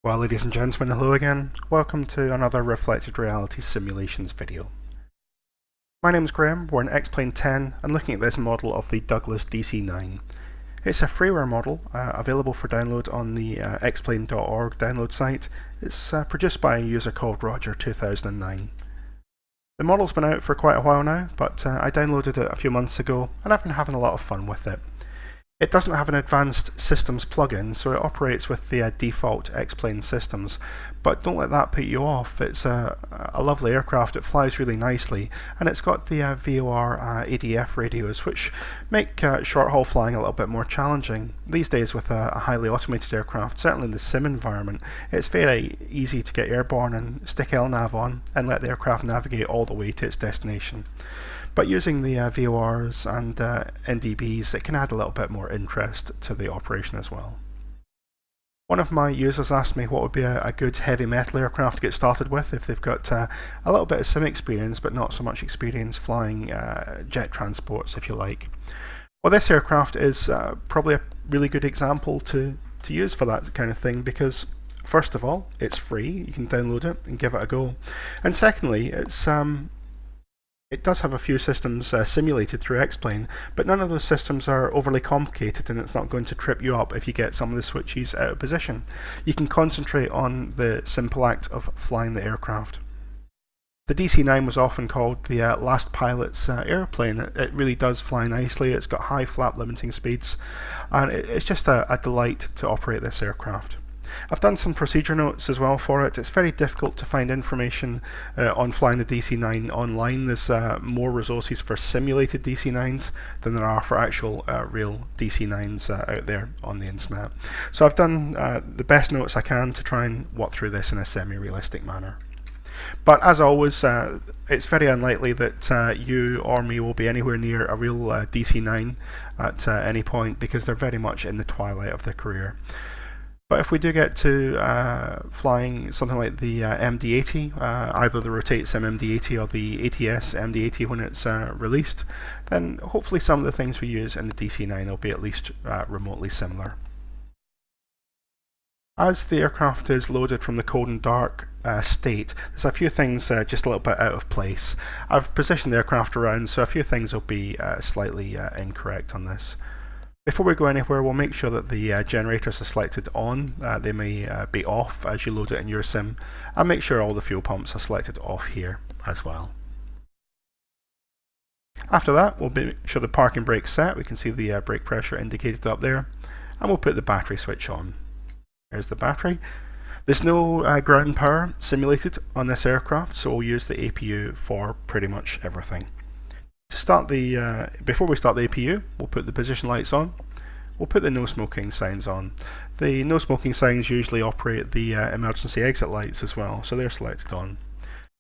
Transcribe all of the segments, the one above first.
Well, ladies and gentlemen, hello again. Welcome to another Reflected Reality Simulations video. My name is Graham, we're in X-Plane 10 and looking at this model of the Douglas DC9. It's a freeware model available for download on the xplane.org download site. It's produced by a user called Roger 2009. The model's been out for quite a while now, but I downloaded it a few months ago and I've been having a lot of fun with it. It doesn't have an advanced systems plugin, so it operates with the default X-Plane systems, but don't let that put you off. It's a lovely aircraft, it flies really nicely, and it's got the VOR ADF radios, which make short-haul flying a little bit more challenging. These days with a highly automated aircraft, certainly in the sim environment, it's very easy to get airborne and stick LNAV on and let the aircraft navigate all the way to its destination. But using the VORs and NDBs, it can add a little bit more interest to the operation as well. One of my users asked me what would be a good heavy metal aircraft to get started with if they've got a little bit of sim experience but not so much experience flying jet transports, if you like. Well, this aircraft is probably a really good example to use for that kind of thing because first of all, it's free, you can download it and give it a go. And secondly, it does have a few systems simulated through X-Plane, but none of those systems are overly complicated and it's not going to trip you up if you get some of the switches out of position. You can concentrate on the simple act of flying the aircraft. The DC9 was often called the last pilot's airplane. It really does fly nicely, it's got high flap limiting speeds, and it's just a delight to operate this aircraft. I've done some procedure notes as well for it. It's very difficult to find information on flying the DC9 online. There's more resources for simulated DC9s than there are for actual real DC9s out there on the internet. So I've done the best notes I can to try and walk through this in a semi-realistic manner. But as always, it's very unlikely that you or me will be anywhere near a real DC9 at any point because they're very much in the twilight of their career. But if we do get to flying something like the MD80, either the Rotate Sim MD80 or the ATS MD80 when it's released, then hopefully some of the things we use in the DC9 will be at least remotely similar. As the aircraft is loaded from the cold and dark state, there's a few things just a little bit out of place. I've positioned the aircraft around, so a few things will be slightly incorrect on this. Before we go anywhere, we'll make sure that the generators are selected on. They may be off as you load it in your sim, and make sure all the fuel pumps are selected off here as well. After that, we'll make sure the parking brake's set. We can see the brake pressure indicated up there, and we'll put the battery switch on. There's the battery. There's no ground power simulated on this aircraft, so we'll use the APU for pretty much everything. To start before we start the APU, we'll put the position lights on. We'll put the no smoking signs on. The no smoking signs usually operate the emergency exit lights as well, so they're selected on.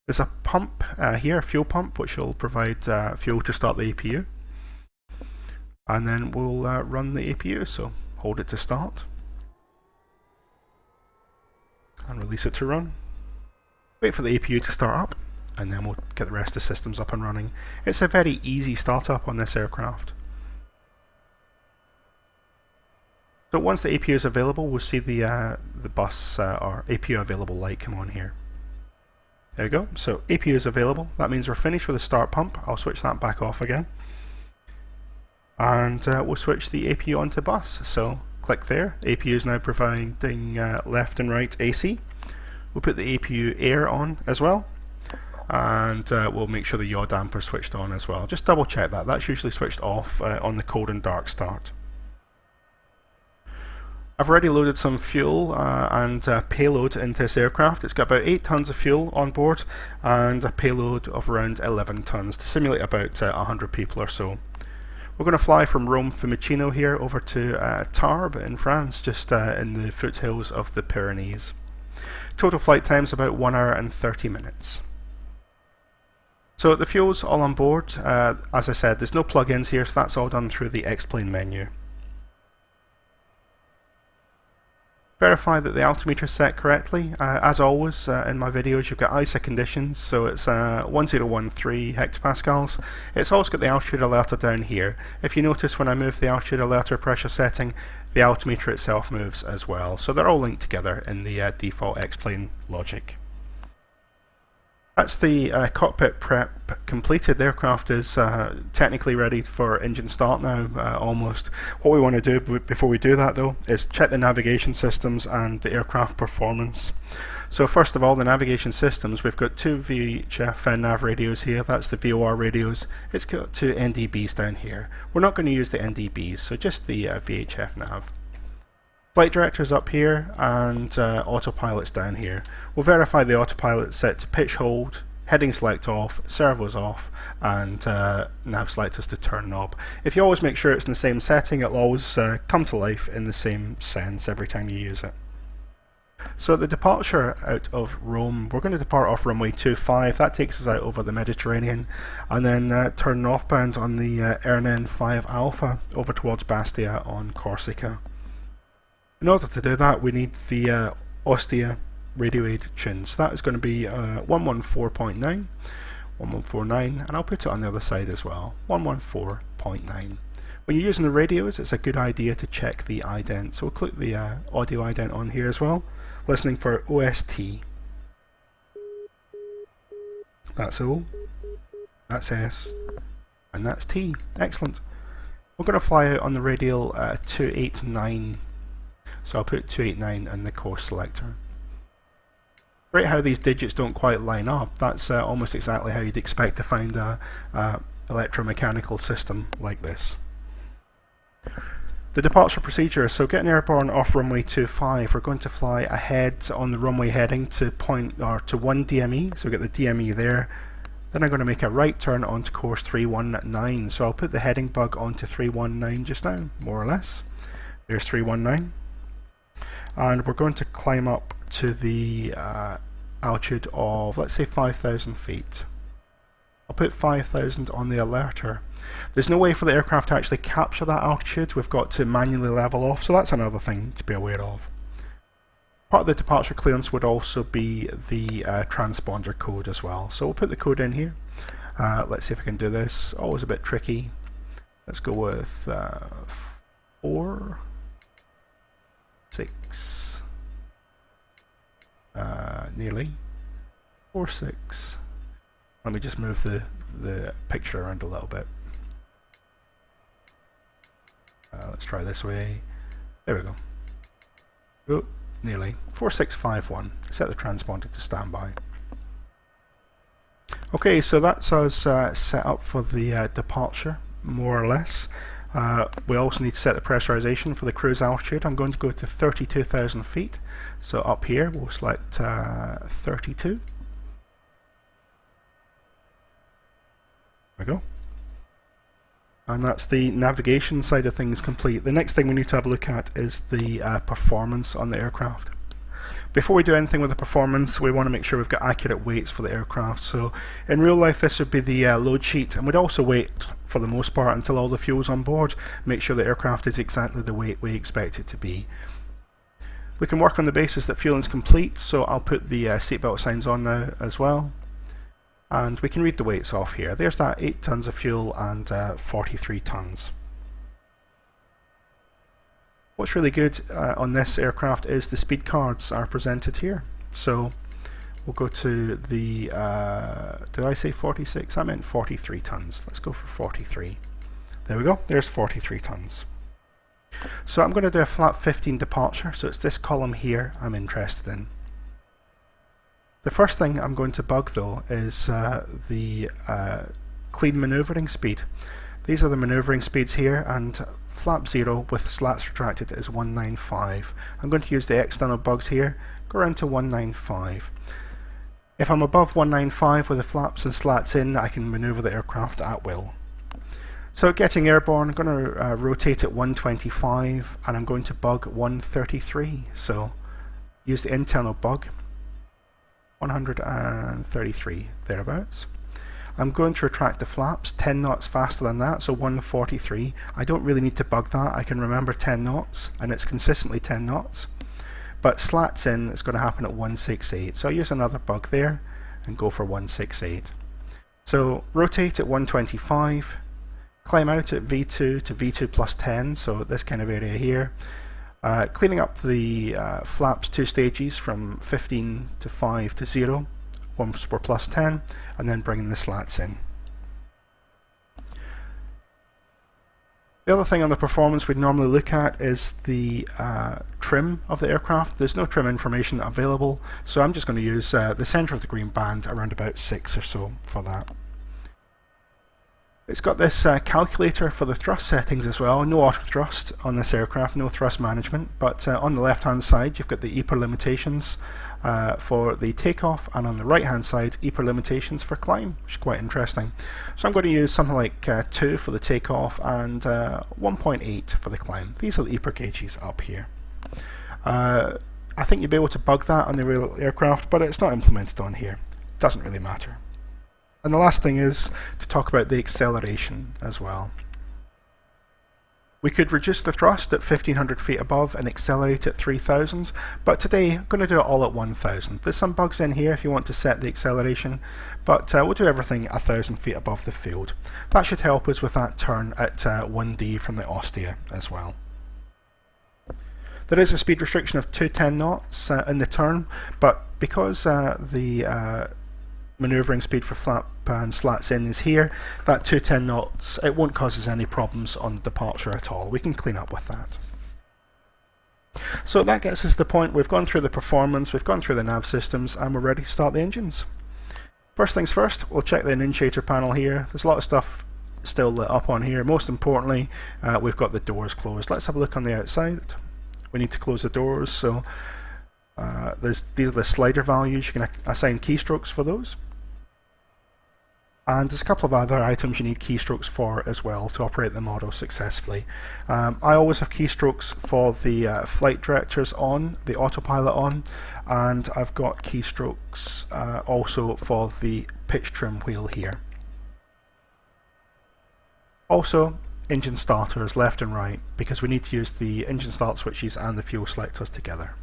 There's a pump here, a fuel pump, which will provide fuel to start the APU. And then we'll run the APU, so hold it to start. And release it to run. Wait for the APU to start up, and then we'll get the rest of the systems up and running. It's a very easy startup on this aircraft. So once the APU is available, we'll see the bus or APU available light come on here. There we go. So APU is available. That means we're finished with the start pump. I'll switch that back off again. And we'll switch the APU onto bus. So click there. APU is now providing left and right AC. We'll put the APU air on as well. And we'll make sure the yaw damper is switched on as well. Just double check that. That's usually switched off on the cold and dark start. I've already loaded some fuel and payload into this aircraft. It's got about 8 tons of fuel on board and a payload of around 11 tons to simulate about 100 people or so. We're going to fly from Rome Fiumicino here over to Tarbes in France, just in the foothills of the Pyrenees. Total flight time is about 1 hour and 30 minutes. So the fuel's all on board. As I said, there's no plugins here, so that's all done through the X-Plane menu. Verify that the altimeter is set correctly. As always in my videos, you've got ISA conditions, so it's 1013 hectopascals. It's also got the altitude alerter down here. If you notice, when I move the altitude alerter pressure setting, the altimeter itself moves as well. So they're all linked together in the default X-plane logic. That's the cockpit prep completed. The aircraft is technically ready for engine start now, almost. What we want to do before we do that though is check the navigation systems and the aircraft performance. So first of all, the navigation systems, we've got two VHF nav radios here. That's the VOR radios. It's got two NDBs down here. We're not going to use the NDBs, so just the VHF nav. Flight director's up here and autopilot's down here. We'll verify the autopilot's set to pitch hold, heading select off, servos off, and nav selectors to turn knob. If you always make sure it's in the same setting, it'll always come to life in the same sense every time you use it. So the departure out of Rome, we're going to depart off runway 25. That takes us out over the Mediterranean, and then turn northbound on the RNN 5 Alpha over towards Bastia on Corsica. In order to do that, we need the Ostia radio aid tune. So that is going to be 114.9, 1149, and I'll put it on the other side as well, 114.9. When you're using the radios, it's a good idea to check the ident. So we'll click the audio ident on here as well, listening for OST. That's O, that's S, and that's T. Excellent. We're going to fly out on the radial 289. So I'll put 289 in the course selector. Great how these digits don't quite line up. That's almost exactly how you'd expect to find a electromechanical system like this. The departure procedure, so getting airborne off runway 25, we're going to fly ahead on the runway heading to 1 DME, so we get the DME there. Then I'm going to make a right turn onto course 319, so I'll put the heading bug onto 319 just now, more or less. There's 319. And we're going to climb up to the altitude of, let's say, 5,000 feet. I'll put 5,000 on the alerter. There's no way for the aircraft to actually capture that altitude. We've got to manually level off, so that's another thing to be aware of. Part of the departure clearance would also be the transponder code as well. So we'll put the code in here. Let's see if I can do this. Always a bit tricky. Let's go with 4, 6, nearly 4, 6. Let me just move the picture around a little bit. Let's try this way. There we go. Oh, nearly 4651. Set the transponder to standby. Okay, so that's us set up for the departure, more or less. We also need to set the pressurization for the cruise altitude. I'm going to go to 32,000 feet. So up here we'll select 32. There we go. And that's the navigation side of things complete. The next thing we need to have a look at is the performance on the aircraft. Before we do anything with the performance, we want to make sure we've got accurate weights for the aircraft. So in real life this would be the load sheet, and we'd also wait for the most part until all the fuel's on board, make sure the aircraft is exactly the weight we expect it to be. We can work on the basis that fueling is complete, so I'll put the seatbelt signs on now as well. And we can read the weights off here. There's that 8 tons of fuel and 43 tons. What's really good on this aircraft is the speed cards are presented here. So we'll go to the, did I say 46? I meant 43 tons. Let's go for 43. There we go, there's 43 tons. So I'm going to do a flat 15 departure, so it's this column here I'm interested in. The first thing I'm going to bug though is the clean manoeuvring speed. These are the manoeuvring speeds here, and flap 0 with slats retracted is 195. I'm going to use the external bugs here, go around to 195. If I'm above 195 with the flaps and slats in, I can manoeuvre the aircraft at will. So getting airborne, I'm going to rotate at 125 and I'm going to bug 133. So use the internal bug, 133 thereabouts. I'm going to retract the flaps 10 knots faster than that, so 143. I don't really need to bug that, I can remember 10 knots and it's consistently 10 knots. but slats in it's going to happen at 168. So I use another bug there and go for 168. So rotate at 125, climb out at V2 to V2 plus 10, so this kind of area here. Cleaning up the flaps 2 stages from 15 to 5 to 0, once we're plus 10, and then bringing the slats in. The other thing on the performance we'd normally look at is the trim of the aircraft. There's no trim information available, so I'm just going to use the centre of the green band, around about 6 or so for that. It's got this calculator for the thrust settings as well. No auto thrust on this aircraft, no thrust management, but on the left hand side you've got the EPR limitations for the takeoff, and on the right hand side EPR limitations for climb, which is quite interesting. So I'm going to use something like 2 for the takeoff and 1.8 for the climb. These are the EPR gauges up here. I think you'll be able to bug that on the real aircraft, but it's not implemented on here. Doesn't really matter. And the last thing is to talk about the acceleration as well. We could reduce the thrust at 1500 feet above and accelerate at 3000, but today I'm going to do it all at 1000. There's some bugs in here if you want to set the acceleration, but we'll do everything 1000 feet above the field. That should help us with that turn at 1D from the Ostia as well. There is a speed restriction of 210 knots in the turn, but because the manoeuvring speed for flap and slats in is here, that 210 knots, it won't cause us any problems on departure at all. We can clean up with that. So that gets us to the point. We've gone through the performance, we've gone through the nav systems, and we're ready to start the engines. First things first, we'll check the initiator panel here. There's a lot of stuff still lit up on here. Most importantly, we've got the doors closed. Let's have a look on the outside. We need to close the doors, so these are the slider values. You can assign keystrokes for those. And there's a couple of other items you need keystrokes for as well to operate the model successfully. I always have keystrokes for the flight directors on, the autopilot on, and I've got keystrokes also for the pitch trim wheel here. Also, engine starters left and right, because we need to use the engine start switches and the fuel selectors together.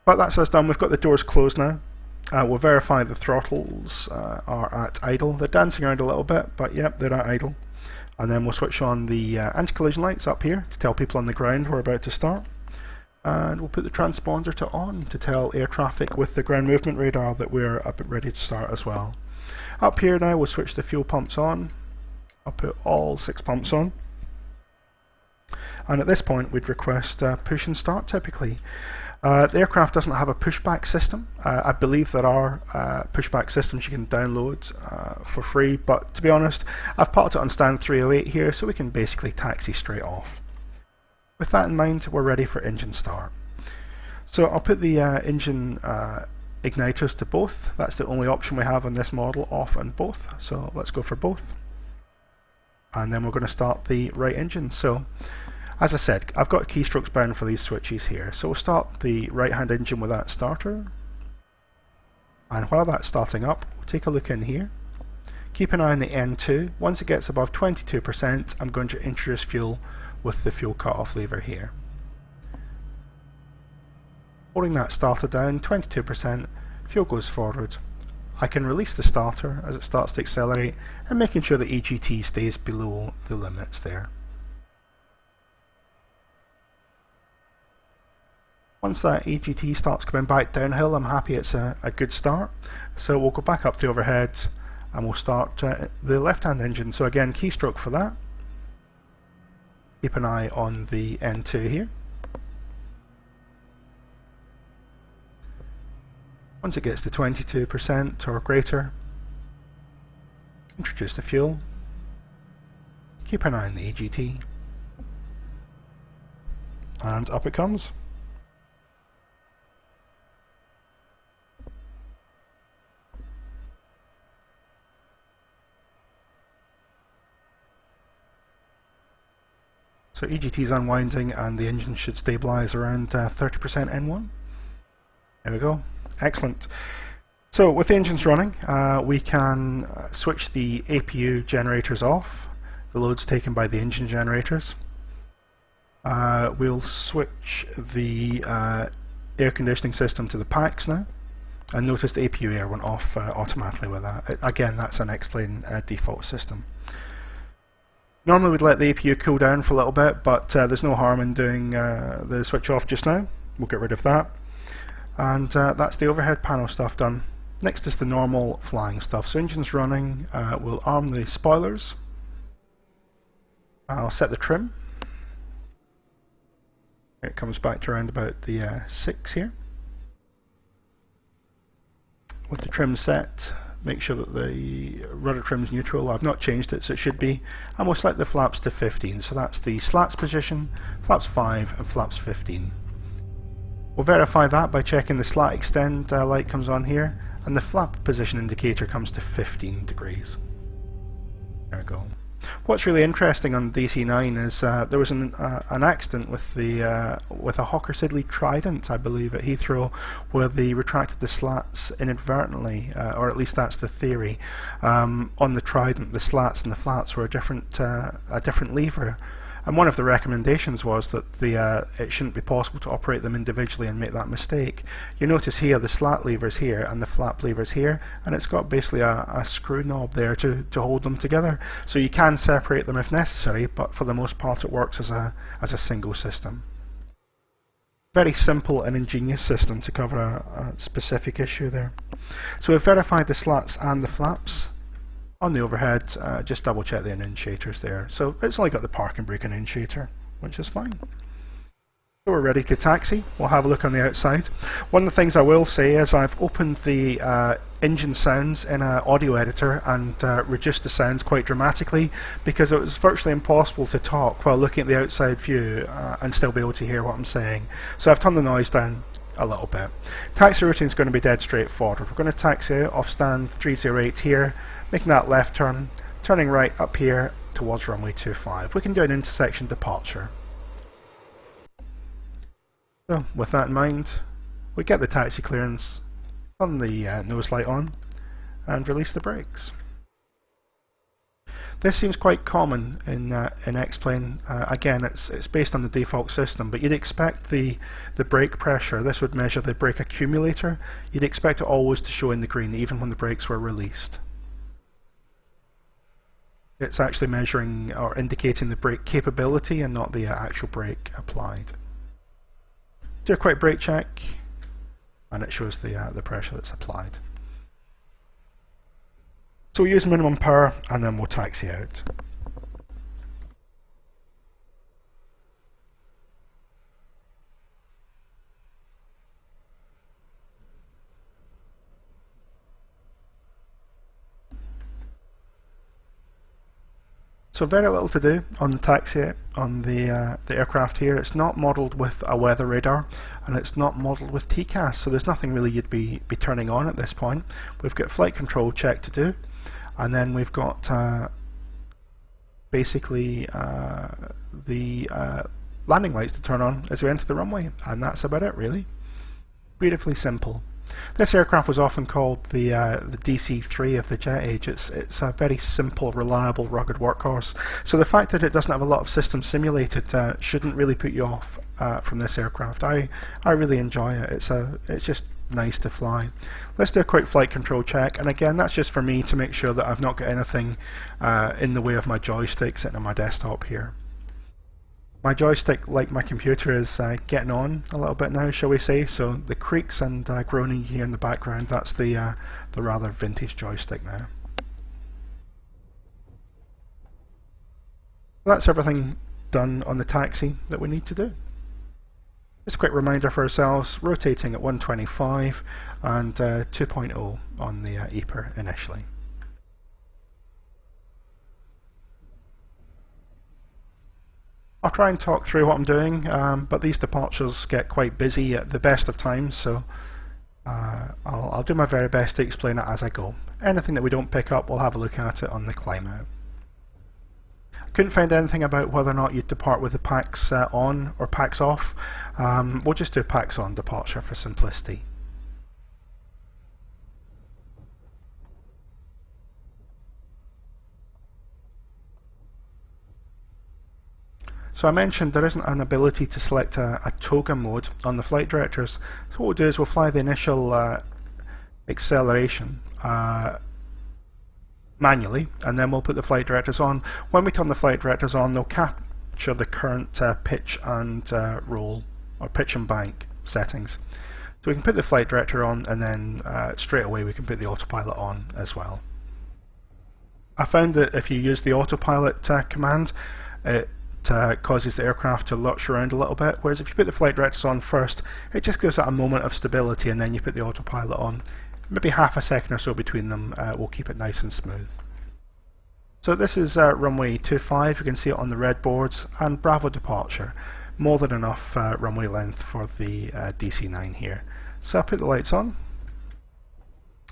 But that's us done. We've got the doors closed now. We'll verify the throttles are at idle. They're dancing around a little bit, but yep, they're at idle. And then we'll switch on the anti-collision lights up here to tell people on the ground we're about to start. And we'll put the transponder to on to tell air traffic with the ground movement radar that we're about ready to start as well. Up here now we'll switch the fuel pumps on. I'll put all 6 pumps on. And at this point we'd request push and start typically. The aircraft doesn't have a pushback system. I believe there are pushback systems you can download for free, but to be honest, I've parked it on stand 308 here, so we can basically taxi straight off. With that in mind, we're ready for engine start. So I'll put the engine igniters to both. That's the only option we have on this model, off and both. So let's go for both. And then we're going to start the right engine. So as I said, I've got keystrokes bound for these switches here, so we'll start the right-hand engine with that starter. And while that's starting up, we'll take a look in here. Keep an eye on the N2. Once it gets above 22%, I'm going to introduce fuel with the fuel cut-off lever here. Holding that starter down, 22%, fuel goes forward. I can release the starter as it starts to accelerate, and making sure the EGT stays below the limits there. Once that EGT starts coming back downhill, I'm happy it's a good start. So we'll go back up the overhead and we'll start the left-hand engine. So again, keystroke for that. Keep an eye on the N2 here. Once it gets to 22% or greater, introduce the fuel. Keep an eye on the EGT. And up it comes. So EGT is unwinding and the engine should stabilise around 30% N1. There we go. Excellent. So with the engines running, we can switch the APU generators off. The load's taken by the engine generators. We'll switch the air conditioning system to the packs now. And notice the APU air went off automatically with that. Again, that's an X-Plane default system. Normally we'd let the APU cool down for a little bit, but there's no harm in doing the switch off just now. We'll get rid of that. And that's the overhead panel stuff done. Next is the normal flying stuff. So engine's running, we'll arm the spoilers. I'll set the trim. It comes back to around about the 6 here. With the trim set, make sure that the rudder trim is neutral. I've not changed it, so it should be. And we'll select the flaps to 15. So that's the slats position, flaps 5 and flaps 15. We'll verify that by checking the slat extend light comes on here, and the flap position indicator comes to 15 degrees. There we go. What's really interesting on DC9 is there was an accident with a Hawker Siddeley Trident, I believe, at Heathrow, where they retracted the slats inadvertently, or at least that's the theory. On the Trident, the slats and the flaps were a different lever. And one of the recommendations was that it shouldn't be possible to operate them individually and make that mistake. You notice here the slat lever's here and the flap lever's here, and it's got basically a screw knob there to hold them together. So you can separate them if necessary, but for the most part it works as a single system. Very simple and ingenious system to cover a specific issue there. So we've verified the slats and the flaps. On the overhead, just double check the annunciators there. So it's only got the park and brake annunciator, which is fine. So we're ready to taxi. We'll have a look on the outside. One of the things I will say is I've opened the engine sounds in an audio editor and reduced the sounds quite dramatically, because it was virtually impossible to talk while looking at the outside view and still be able to hear what I'm saying. So I've turned the noise down a little bit. Taxi routing is going to be dead straightforward. We're going to taxi out off stand 308 here, making that left turn, turning right up here towards runway 25. We can do an intersection departure. So with that in mind, we get the taxi clearance, turn the nose light on, and release the brakes. This seems quite common in X-Plane. Again, it's based on the default system, but you'd expect the brake pressure, this would measure the brake accumulator, you'd expect it always to show in the green even when the brakes were released. It's actually measuring or indicating the brake capability and not the actual brake applied. Do a quick brake check, and it shows the pressure that's applied. So we'll use minimum power and then we'll taxi out. So very little to do on the taxi on the aircraft here. It's not modelled with a weather radar, and it's not modelled with TCAS, so there's nothing really you'd be turning on at this point. We've got flight control check to do, and then we've got basically the landing lights to turn on as we enter the runway, and that's about it really. Beautifully simple. This aircraft was often called the DC3 of the jet age. It's a very simple, reliable, rugged workhorse. So the fact that it doesn't have a lot of systems simulated shouldn't really put you off from this aircraft. I really enjoy it. It's just nice to fly. Let's do a quick flight control check, and again that's just for me to make sure that I've not got anything in the way of my joystick sitting on my desktop here. My joystick, like my computer, is getting on a little bit now, shall we say, so the creaks and groaning here in the background, that's the rather vintage joystick now. That's everything done on the taxi that we need to do. Just a quick reminder for ourselves, rotating at 125 and 2.0 on the EPR initially. I'll try and talk through what I'm doing, but these departures get quite busy at the best of times, so I'll do my very best to explain it as I go. Anything that we don't pick up, we'll have a look at it on the climb out. Couldn't find anything about whether or not you'd depart with the packs on or packs off. We'll just do packs on departure for simplicity. So I mentioned there isn't an ability to select a toga mode on the flight directors. So what we'll do is we'll fly the initial acceleration manually, and then we'll put the flight directors on. When we turn the flight directors on, they'll capture the current pitch and roll, or pitch and bank settings. So we can put the flight director on, and then straight away we can put the autopilot on as well. I found that if you use the autopilot command, it causes the aircraft to lurch around a little bit, whereas if you put the flight directors on first, it just gives it a moment of stability, and then you put the autopilot on. Maybe half a second or so between them will keep it nice and smooth. So this is runway 25, you can see it on the red boards, and Bravo departure. More than enough runway length for the DC9 here. So I'll put the lights on,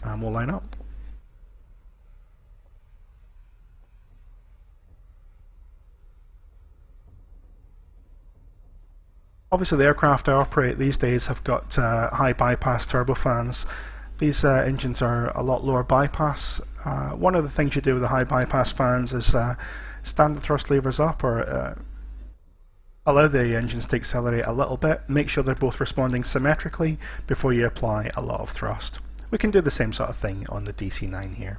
and we'll line up. Obviously the aircraft I operate these days have got high bypass turbofans. These engines are a lot lower bypass. One of the things you do with the high bypass fans is stand the thrust levers up, or allow the engines to accelerate a little bit. Make sure they're both responding symmetrically before you apply a lot of thrust. We can do the same sort of thing on the DC9 here.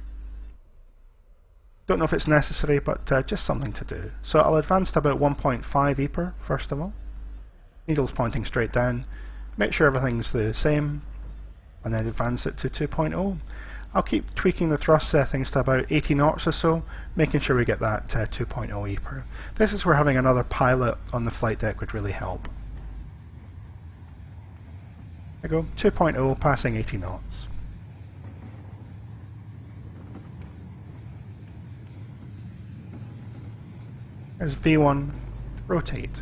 Don't know if it's necessary, but just something to do. So I'll advance to about 1.5 EPR first of all. Needle's pointing straight down. Make sure everything's the same, and then advance it to 2.0. I'll keep tweaking the thrust settings to about 80 knots or so, making sure we get that 2.0 EPR. This is where having another pilot on the flight deck would really help. There we go, 2.0 passing 80 knots. There's V1, rotate.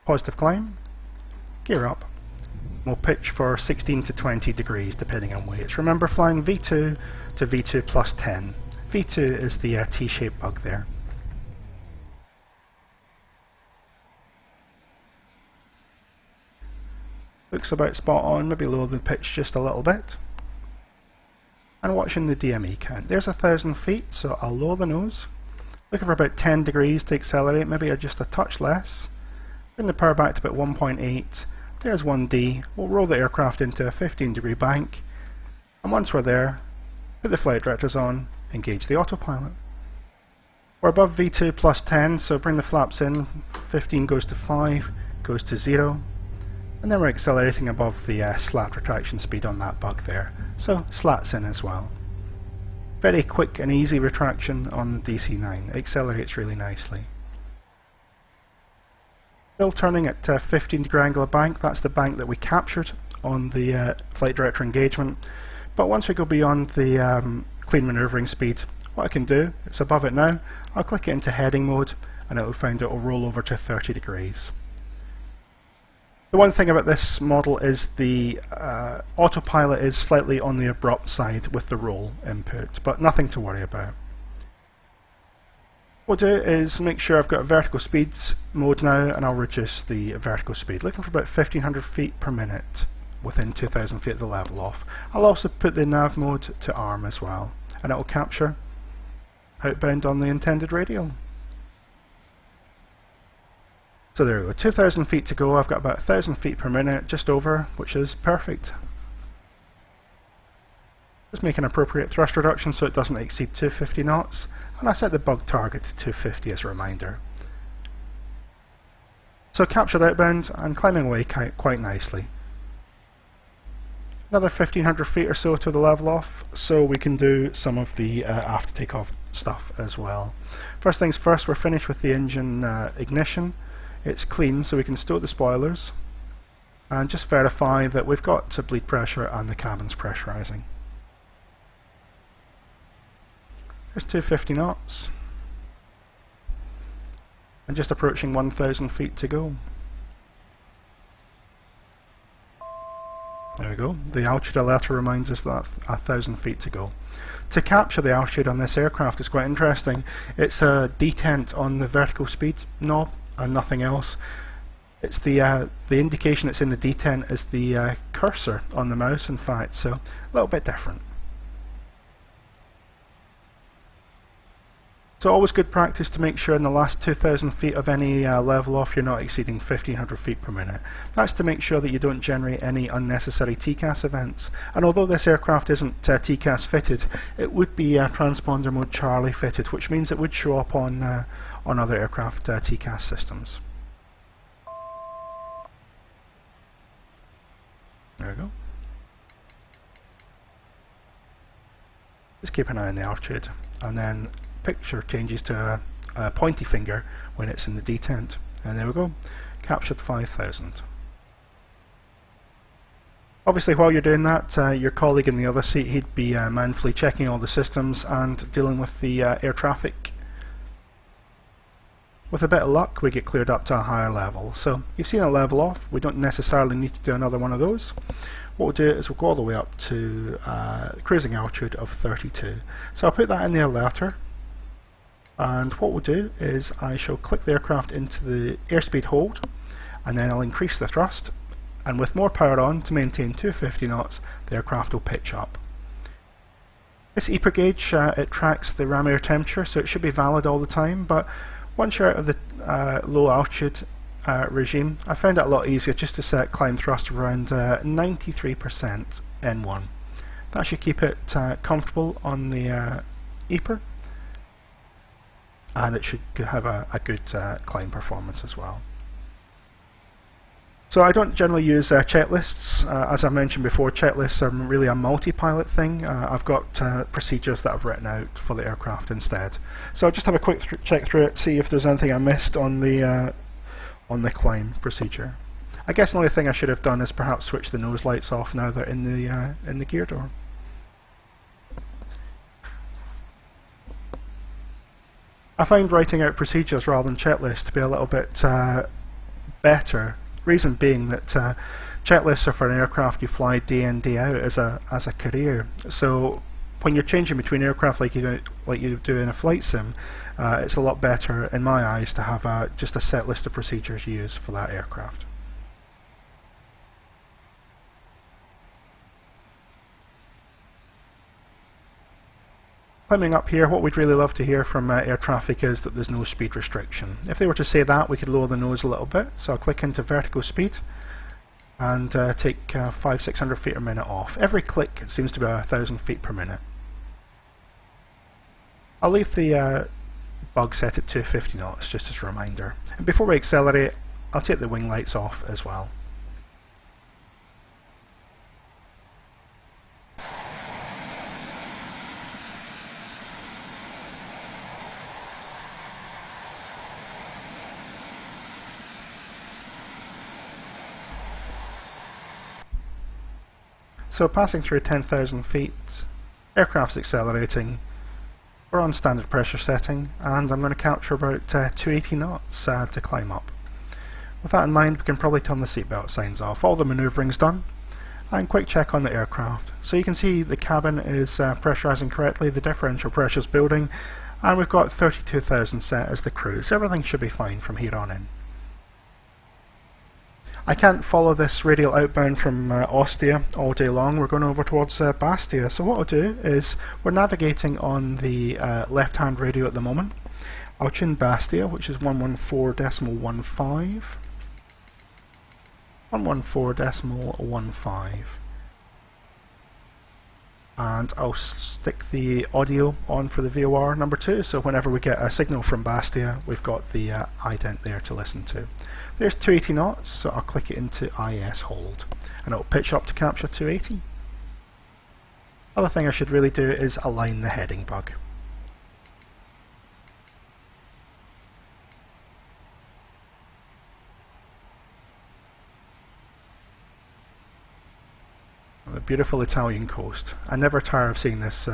Positive climb, gear up. We'll pitch for 16 to 20 degrees depending on weights. Remember, flying V2 to V2 plus 10. V2 is the T-shaped bug there. Looks about spot on, maybe lower the pitch just a little bit. And watching the DME count. There's 1,000 feet, so I'll lower the nose. Looking for about 10 degrees to accelerate, maybe just a touch less. Bring the power back to about 1.8. There's 1D. We'll roll the aircraft into a 15-degree bank, and once we're there, put the flight directors on, engage the autopilot. We're above V2 plus 10, so bring the flaps in. 15 goes to 5, goes to 0, and then we're accelerating above the slat retraction speed on that bug there, so slats in as well. Very quick and easy retraction on the DC9. It accelerates really nicely. Still turning at 15-degree angular bank. That's the bank that we captured on the flight director engagement. But once we go beyond the clean manoeuvring speed, what I can do, it's above it now, I'll click it into heading mode, and it will find it will roll over to 30 degrees. The one thing about this model is the autopilot is slightly on the abrupt side with the roll input, but nothing to worry about. What I'll do is make sure I've got vertical speeds mode now, and I'll reduce the vertical speed, looking for about 1500 feet per minute within 2000 feet of the level off. I'll also put the nav mode to arm as well, and it will capture outbound on the intended radial. So there we go, 2000 feet to go. I've got about 1000 feet per minute, just over, which is perfect. Just make an appropriate thrust reduction so it doesn't exceed 250 knots, and I set the bug target to 250 as a reminder. So captured outbound and climbing away quite nicely. Another 1500 feet or so to the level off, so we can do some of the after takeoff stuff as well. First things first, we're finished with the engine ignition. It's clean, so we can stow the spoilers and just verify that we've got bleed pressure and the cabin's pressurizing. There's 250 knots and just approaching 1000 feet to go. There we go. The altitude alerter reminds us that 1000 feet to go. To capture the altitude on this aircraft is quite interesting. It's a detent on the vertical speed knob and nothing else. It's the indication that's in the detent is the cursor on the mouse, in fact, so a little bit different. So always good practice to make sure in the last 2,000 feet of any level off you're not exceeding 1,500 feet per minute. That's to make sure that you don't generate any unnecessary TCAS events. And although this aircraft isn't TCAS fitted, it would be transponder mode Charlie fitted, which means it would show up on other aircraft TCAS systems. There we go. Just keep an eye on the altitude, and then picture changes to a pointy finger when it's in the detent. And there we go, captured 5,000. Obviously while you're doing that, your colleague in the other seat, he'd be manfully checking all the systems and dealing with the air traffic. With a bit of luck we get cleared up to a higher level. So you've seen a level off, we don't necessarily need to do another one of those. What we'll do is we'll go all the way up to cruising altitude of 32. So I'll put that in the alerter. And what we'll do is I shall click the aircraft into the airspeed hold, and then I'll increase the thrust, and with more power on to maintain 250 knots, the aircraft will pitch up. This EPR gauge, it tracks the ram air temperature, so it should be valid all the time, but once you're out of the low altitude regime, I found it a lot easier just to set climb thrust around 93% N1. That should keep it comfortable on the EPR. And it should have a good climb performance as well. So I don't generally use checklists. As I mentioned before, checklists are really a multi-pilot thing. I've got procedures that I've written out for the aircraft instead. So I'll just have a quick check through it, see if there's anything I missed on the climb procedure. I guess the only thing I should have done is perhaps switch the nose lights off now they're in the gear door. I find writing out procedures rather than checklists to be a little bit better. Reason being that checklists are for an aircraft you fly day in day out as a career. So when you're changing between aircraft like you do in a flight sim, it's a lot better in my eyes to have just a set list of procedures you use for that aircraft. Climbing up here, what we'd really love to hear from air traffic is that there's no speed restriction. If they were to say that, we could lower the nose a little bit. So I'll click into vertical speed and take 500-600 feet per minute off. Every click seems to be 1,000 feet per minute. I'll leave the bug set at 250 knots just as a reminder. And before we accelerate, I'll take the wing lights off as well. So passing through 10,000 feet, aircraft's accelerating, we're on standard pressure setting, and I'm going to capture about 280 knots to climb up. With that in mind, we can probably turn the seatbelt signs off. All the manoeuvring's done, and quick check on the aircraft. So you can see the cabin is pressurising correctly, the differential pressure's building, and we've got 32,000 set as the cruise. Everything should be fine from here on in. I can't follow this radial outbound from Ostia all day long. We're going over towards Bastia. So what I'll do is, we're navigating on the left-hand radio at the moment. I'll tune Bastia, which is 114.15. 114.15. And I'll stick the audio on for the VOR number 2, so whenever we get a signal from Bastia, we've got the ident there to listen to. There's 280 knots, so I'll click it into IS hold, and it'll pitch up to capture 280. Other thing I should really do is align the heading bug. The beautiful Italian coast. I never tire of seeing this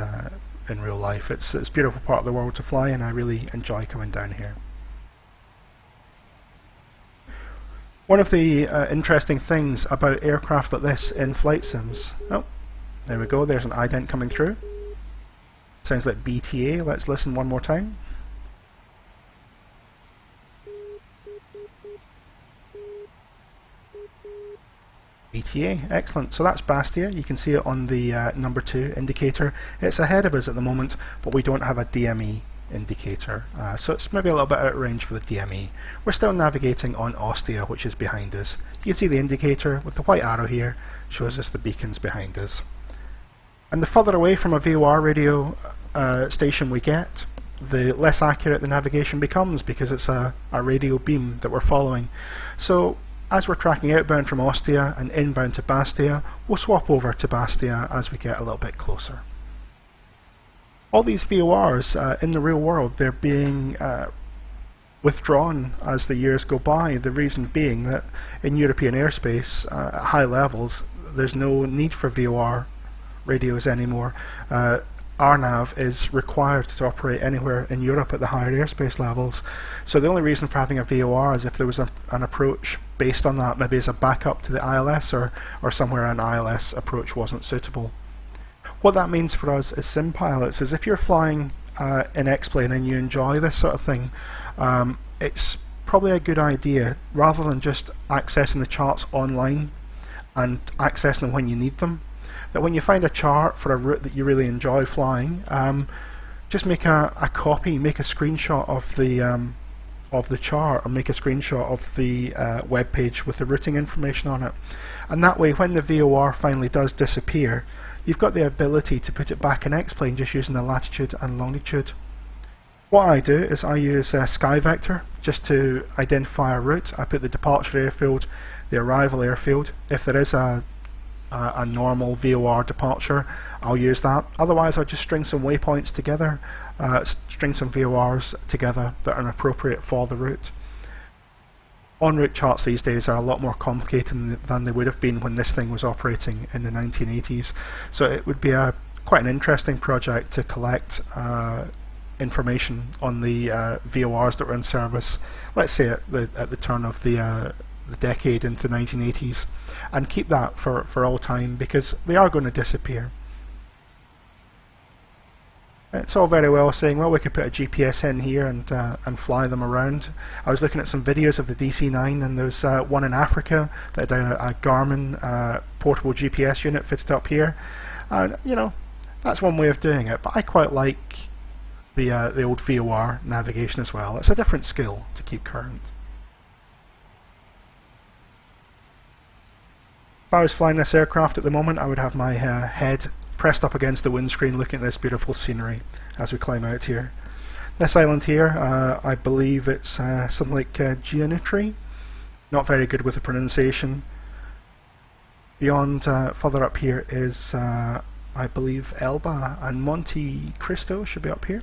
in real life. It's a beautiful part of the world to fly, and I really enjoy coming down here. One of the interesting things about aircraft like this in flight sims, oh, there we go, there's an ident coming through. Sounds like BTA. Let's listen one more time. BTA, excellent. So that's Bastia. You can see it on the number 2 indicator. It's ahead of us at the moment, but we don't have a DME indicator, so it's maybe a little bit out of range for the DME. We're still navigating on Ostia, which is behind us. You can see the indicator with the white arrow here shows us the beacons behind us. And the further away from a VOR radio station we get, the less accurate the navigation becomes, because it's a radio beam that we're following. So as we're tracking outbound from Ostia and inbound to Bastia, we'll swap over to Bastia as we get a little bit closer. All these VORs in the real world, they're being withdrawn as the years go by. The reason being that in European airspace at high levels, there's no need for VOR radios anymore. RNAV is required to operate anywhere in Europe at the higher airspace levels. So the only reason for having a VOR is if there was an approach based on that, maybe as a backup to the ILS, or somewhere an ILS approach wasn't suitable. What that means for us as sim pilots is if you're flying in X-plane and you enjoy this sort of thing, it's probably a good idea, rather than just accessing the charts online and accessing them when you need them, that when you find a chart for a route that you really enjoy flying, just make a copy, make a screenshot of the chart, or make a screenshot of the web page with the routing information on it. And that way, when the VOR finally does disappear, you've got the ability to put it back in X-plane just using the latitude and longitude. What I do is I use SkyVector just to identify a route. I put the departure airfield, the arrival airfield. If there is a normal VOR departure, I'll use that. Otherwise, I'll just string some waypoints together, string some VORs together that are appropriate for the route. En route charts these days are a lot more complicated than they would have been when this thing was operating in the 1980s. So it would be quite an interesting project to collect information on the VORs that were in service, let's say at the turn of the decade into the 1980s, and keep that for all time, because they are going to disappear. It's all very well saying, well, we could put a GPS in here and fly them around. I was looking at some videos of the DC9, and there's one in Africa that had a Garmin portable GPS unit fitted up here. You know, that's one way of doing it, but I quite like the old VOR navigation as well. It's a different skill to keep current. If I was flying this aircraft at the moment, I would have my head pressed up against the windscreen looking at this beautiful scenery as we climb out here. This island here, I believe it's something like Geometry. Not very good with the pronunciation. Beyond, further up here is, I believe, Elba, and Monte Cristo should be up here.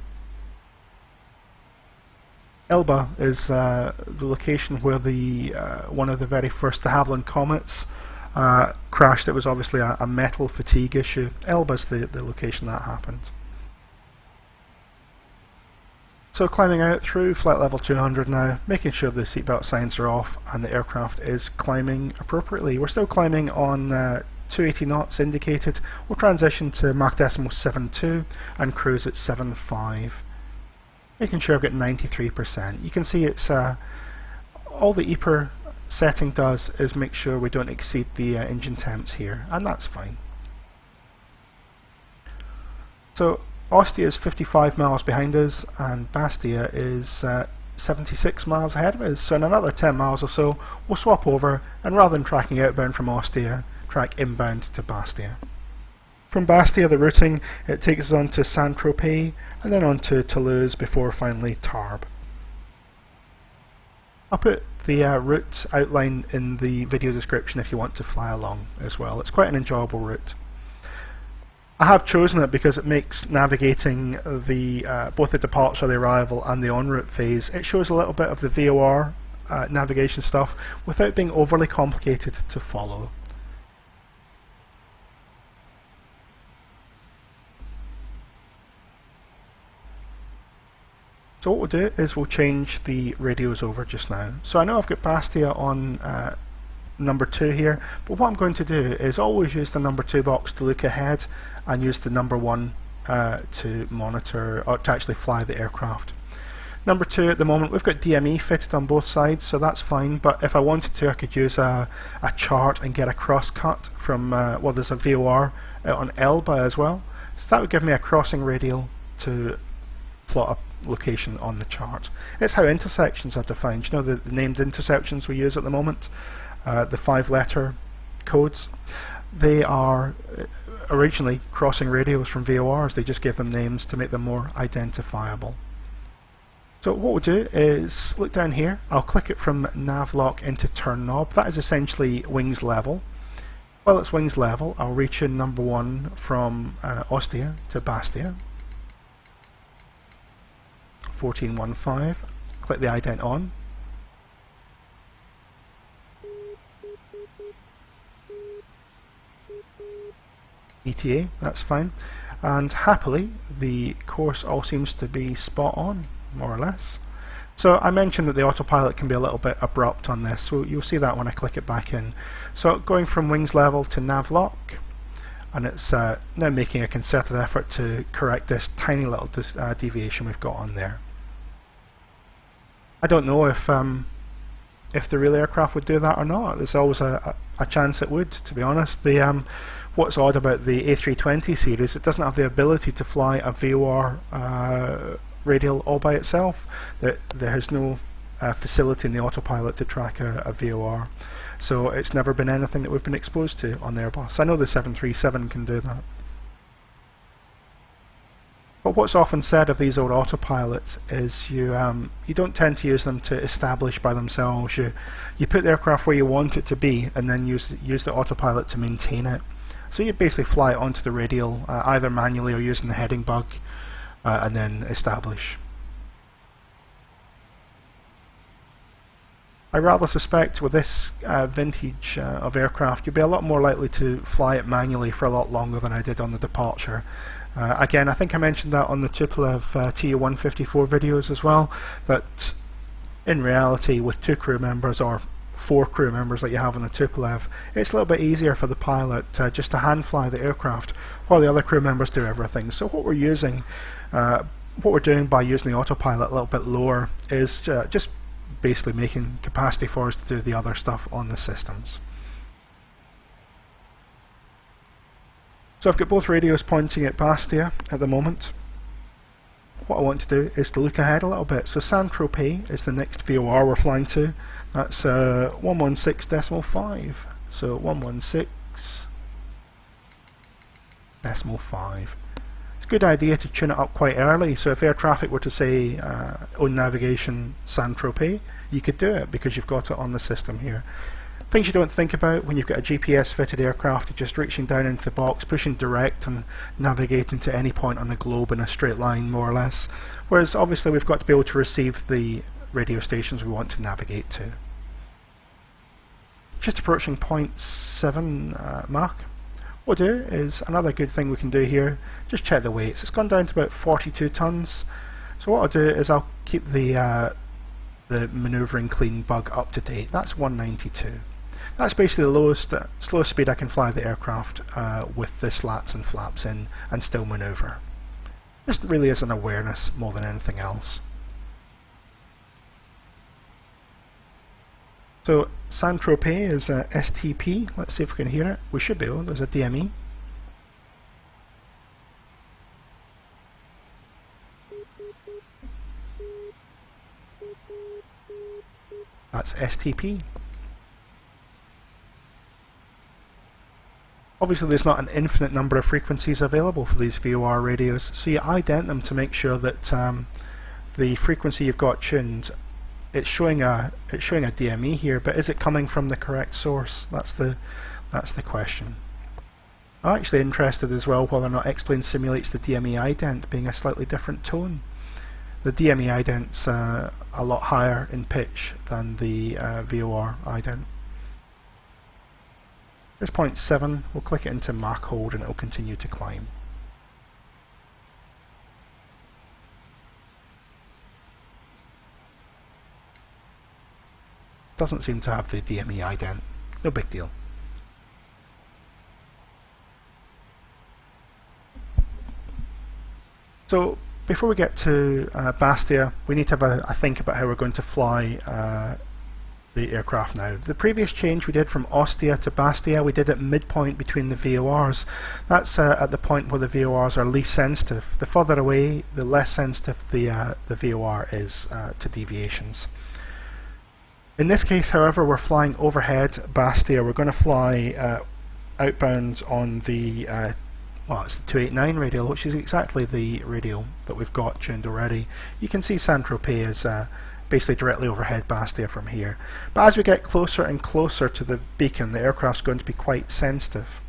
Elba is the location where the one of the very first de Havilland comets crashed. It was obviously a metal fatigue issue. Elba's the location that happened. So climbing out through flight level 200 now, making sure the seatbelt signs are off and the aircraft is climbing appropriately. We're still climbing on 280 knots indicated. We'll transition to Mach decimal 7.2 and cruise at 7.5. Making sure I've got 93%. You can see it's all the EPR setting does is make sure we don't exceed the engine temps here, and that's fine. So Ostia is 55 miles behind us, and Bastia is 76 miles ahead of us. So in another 10 miles or so, we'll swap over, and rather than tracking outbound from Ostia, track inbound to Bastia. From Bastia, the routing, it takes us on to St Tropez, and then on to Toulouse before finally Tarbes. I'll put the route outline in the video description if you want to fly along as well. It's quite an enjoyable route. I have chosen it because it makes navigating the both the departure, the arrival and the en route phase, it shows a little bit of the VOR navigation stuff without being overly complicated to follow. So what we'll do is we'll change the radios over just now. So I know I've got Bastia on number 2 here, but what I'm going to do is always use the number 2 box to look ahead and use the number 1 to monitor, or to actually fly the aircraft. Number 2 at the moment, we've got DME fitted on both sides, so that's fine, but if I wanted to, I could use a chart and get a cross-cut from, well, there's a VOR on Elba as well, so that would give me a crossing radial to plot location on the chart. It's how intersections are defined. You know the named intersections we use at the moment, the 5-letter codes. They are originally crossing radials from VORs. They just gave them names to make them more identifiable. So what we'll do is look down here. I'll click it from Nav Log into turn knob. That is essentially wings level. While it's wings level, I'll reach in number 1 from Ostia to Bastia. 1415. Click the ident on. BTA, that's fine. And happily, the course all seems to be spot on, more or less. So I mentioned that the autopilot can be a little bit abrupt on this, so you'll see that when I click it back in. So going from wings level to nav lock, and it's now making a concerted effort to correct this tiny little deviation we've got on there. I don't know if the real aircraft would do that or not. There's always a chance it would, to be honest. What's odd about the A320 series, it doesn't have the ability to fly a VOR radial all by itself. There's no facility in the autopilot to track a VOR, so it's never been anything that we've been exposed to on the Airbus. I know the 737 can do that. But what's often said of these old autopilots is you don't tend to use them to establish by themselves. You put the aircraft where you want it to be and then use the autopilot to maintain it. So you basically fly it onto the radial either manually or using the heading bug and then establish. I rather suspect with this vintage of aircraft you'll be a lot more likely to fly it manually for a lot longer than I did on the departure. Again, I think I mentioned that on the Tupolev Tu-154 videos as well, that in reality with 2 crew members or 4 crew members like you have on the Tupolev, it's a little bit easier for the pilot just to hand fly the aircraft while the other crew members do everything. So what we're doing by using the autopilot a little bit lower is just basically making capacity for us to do the other stuff on the systems. So I've got both radios pointing at Bastia at the moment. What I want to do is to look ahead a little bit. So St Tropez is the next VOR we're flying to. That's 116.5. So 116.5. It's a good idea to tune it up quite early. So if air traffic were to say own navigation St Tropez, you could do it because you've got it on the system here. Things you don't think about when you've got a GPS fitted aircraft, you're just reaching down into the box, pushing direct and navigating to any point on the globe in a straight line more or less. Whereas obviously we've got to be able to receive the radio stations we want to navigate to. Just approaching 0.7 mark. What we'll do is another good thing we can do here, just check the weights. It's gone down to about 42 tons. So what I'll do is I'll keep the manoeuvring clean bug up to date. That's 192. That's basically the slowest speed I can fly the aircraft with the slats and flaps in and still manoeuvre. Just really as an awareness more than anything else. So St Tropez is STP. Let's see if we can hear it. We should be able. There's a DME. That's STP. Obviously there's not an infinite number of frequencies available for these VOR radios, so you ident them to make sure that the frequency you've got tuned, it's showing a DME here, but is it coming from the correct source? That's the question. I'm actually interested as well whether or not X-Plane simulates the DME ident being a slightly different tone. The DME ident's a lot higher in pitch than the VOR ident. There's 0.7, we'll click it into mark hold and it'll continue to climb. Doesn't seem to have the DME ident, no big deal. So before we get to Bastia, we need to have a think about how we're going to fly the aircraft now. The previous change we did from Ostia to Bastia, we did it midpoint between the VORs. That's at the point where the VORs are least sensitive. The further away, the less sensitive the VOR is to deviations. In this case, however, we're flying overhead Bastia. We're going to fly outbound on the well, it's the 289 radial, which is exactly the radial that we've got tuned already. You can see St Tropez is basically directly overhead Bastia from here. But as we get closer and closer to the beacon, the aircraft's going to be quite sensitive.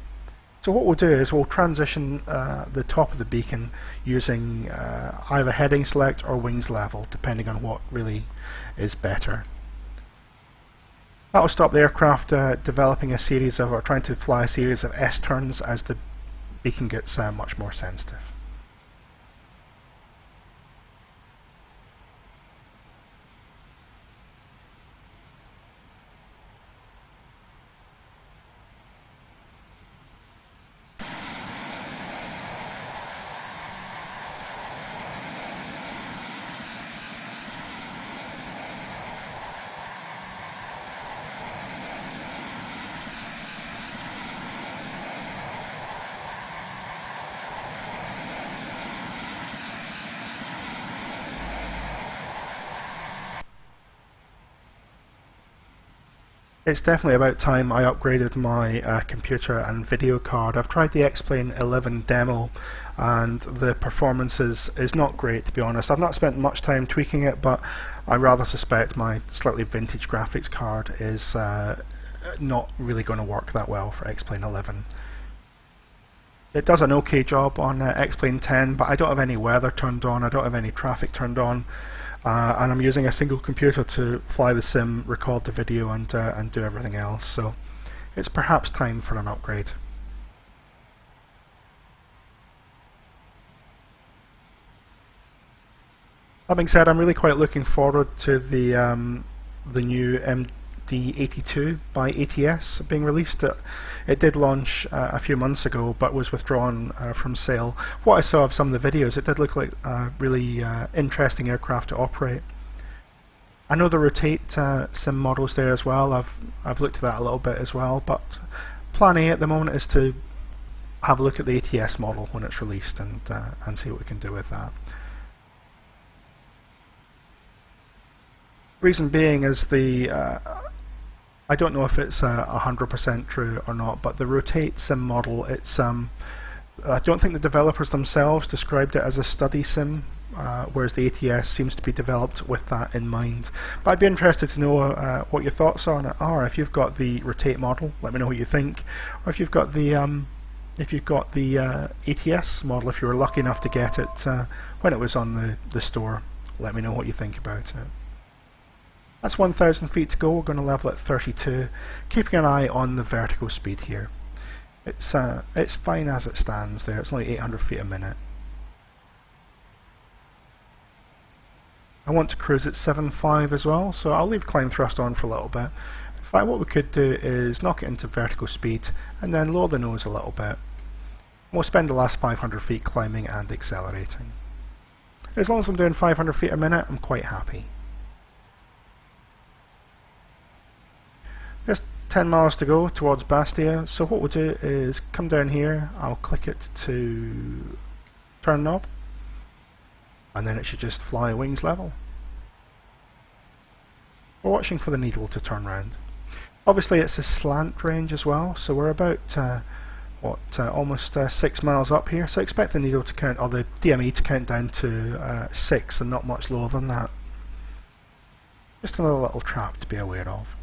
So what we'll do is we'll transition the top of the beacon using either heading select or wings level, depending on what really is better. That will stop the aircraft developing a series of, or trying to fly a series of S-turns as the beacon gets much more sensitive. It's definitely about time I upgraded my computer and video card. I've tried the X-Plane 11 demo and the performance is not great, to be honest. I've not spent much time tweaking it, but I rather suspect my slightly vintage graphics card is not really going to work that well for X-Plane 11. It does an okay job on X-Plane 10, but I don't have any weather turned on, I don't have any traffic turned on. And I'm using a single computer to fly the sim, record the video, and do everything else. So it's perhaps time for an upgrade. That being said, I'm really quite looking forward to the new MD82 by ATS being released. It did launch a few months ago, but was withdrawn from sale. What I saw of some of the videos, it did look like a really interesting aircraft to operate. I know the rotate sim models there as well. I've looked at that a little bit as well, but plan A at the moment is to have a look at the ATS model when it's released and see what we can do with that. Reason being is I don't know if it's 100% true or not, but the rotate sim model, it's I don't think the developers themselves described it as a study sim, whereas the ATS seems to be developed with that in mind. But I'd be interested to know what your thoughts on it are. If you've got the rotate model, let me know what you think. Or if you've got the ATS model, if you were lucky enough to get it when it was on the store, let me know what you think about it. That's 1,000 feet to go. We're going to level at 32, keeping an eye on the vertical speed here. It's fine as it stands there. It's only 800 feet a minute. I want to cruise at 7.5 as well, so I'll leave climb thrust on for a little bit. In fact, what we could do is knock it into vertical speed and then lower the nose a little bit. We'll spend the last 500 feet climbing and accelerating. As long as I'm doing 500 feet a minute, I'm quite happy. There's 10 miles to go towards Bastia, so what we'll do is come down here, I'll click it to turn knob, and then it should just fly wings level. We're watching for the needle to turn round. Obviously it's a slant range as well, so we're about almost 6 miles up here, so expect the needle to count, or the DME to count down to 6 and not much lower than that. Just another little trap to be aware of.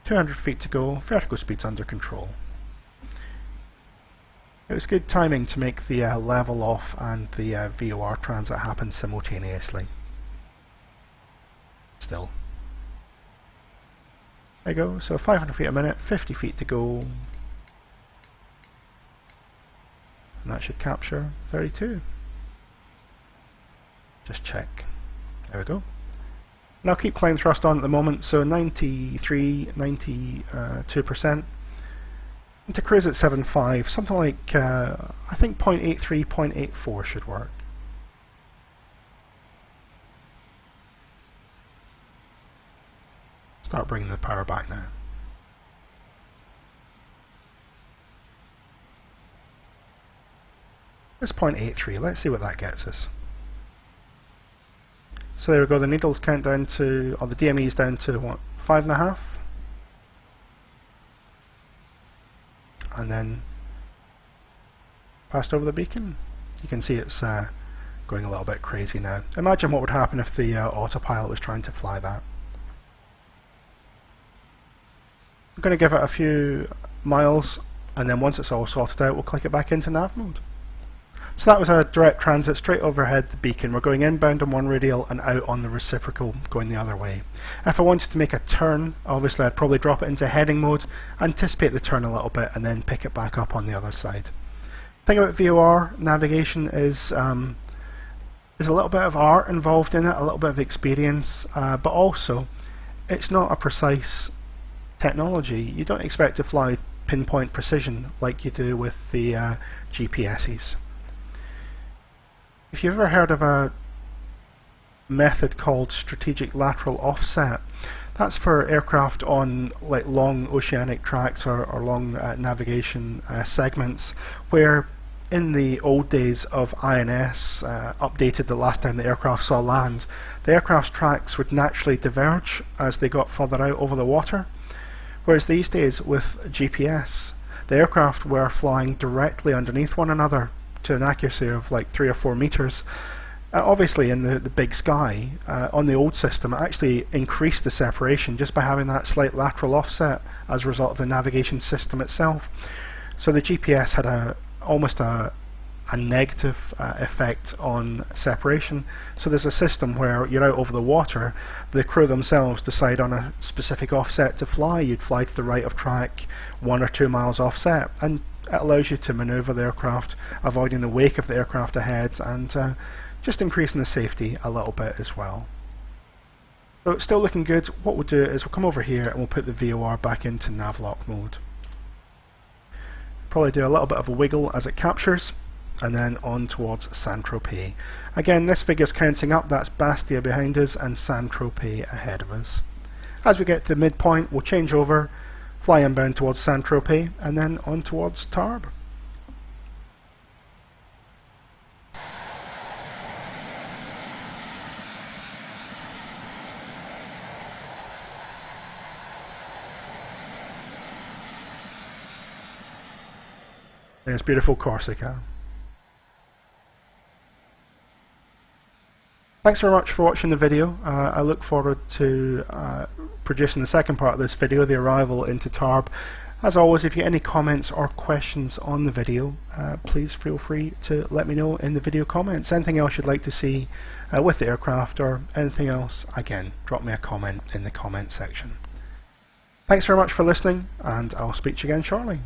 200 feet to go, vertical speed's under control. It was good timing to make the level off and the VOR transit happen simultaneously. Still. There you go, so 500 feet a minute, 50 feet to go. And that should capture 32. Just check. There we go. And I'll keep climb thrust on at the moment, so 92%. And to cruise at 7.5, something like, I think 0.83, 0.84 should work. Start bringing the power back now. It's 0.83, let's see what that gets us. So there we go, the needles count down to, or the DME is down to what, 5.5? And then passed over the beacon. You can see it's going a little bit crazy now. Imagine what would happen if the Autopilot was trying to fly that. I'm going to give it a few miles, and then once it's all sorted out, we'll click it back into nav mode. So that was a direct transit straight overhead the beacon. We're going inbound on one radial and out on the reciprocal going the other way. If I wanted to make a turn, obviously I'd probably drop it into heading mode, anticipate the turn a little bit, and then pick it back up on the other side. The thing about VOR navigation is there's a little bit of art involved in it, a little bit of experience, but also it's not a precise technology. You don't expect to fly pinpoint precision like you do with the GPSs. If you've ever heard of a method called strategic lateral offset, that's for aircraft on like long oceanic tracks or long navigation segments, where in the old days of INS, updated the last time the aircraft saw land, the aircraft's tracks would naturally diverge as they got further out over the water. Whereas these days with GPS, the aircraft were flying directly underneath one another to an accuracy of like 3 or 4 meters. Obviously in the big sky, on the old system, it actually increased the separation just by having that slight lateral offset as a result of the navigation system itself. So the GPS had almost a negative effect on separation. So there's a system where you're out over the water, the crew themselves decide on a specific offset to fly. You'd fly to the right of track 1 or 2 miles offset, and it allows you to maneuver the aircraft, avoiding the wake of the aircraft ahead, and just increasing the safety a little bit as well. So it's still looking good. What we'll do is we'll come over here and we'll put the VOR back into Nav Log mode. Probably do a little bit of a wiggle as it captures, and then on towards St Tropez. Again, this figure's counting up, that's Bastia behind us and St Tropez ahead of us. As we get to the midpoint, we'll change over, fly inbound towards St Tropez, and then on towards Tarbes. There's beautiful Corsica. Thanks very much for watching the video. I look forward to producing the second part of this video, the arrival into Tarbes. As always, if you get any comments or questions on the video, please feel free to let me know in the video comments. Anything else you'd like to see with the aircraft or anything else, again, drop me a comment in the comment section. Thanks very much for listening, and I'll speak to you again shortly.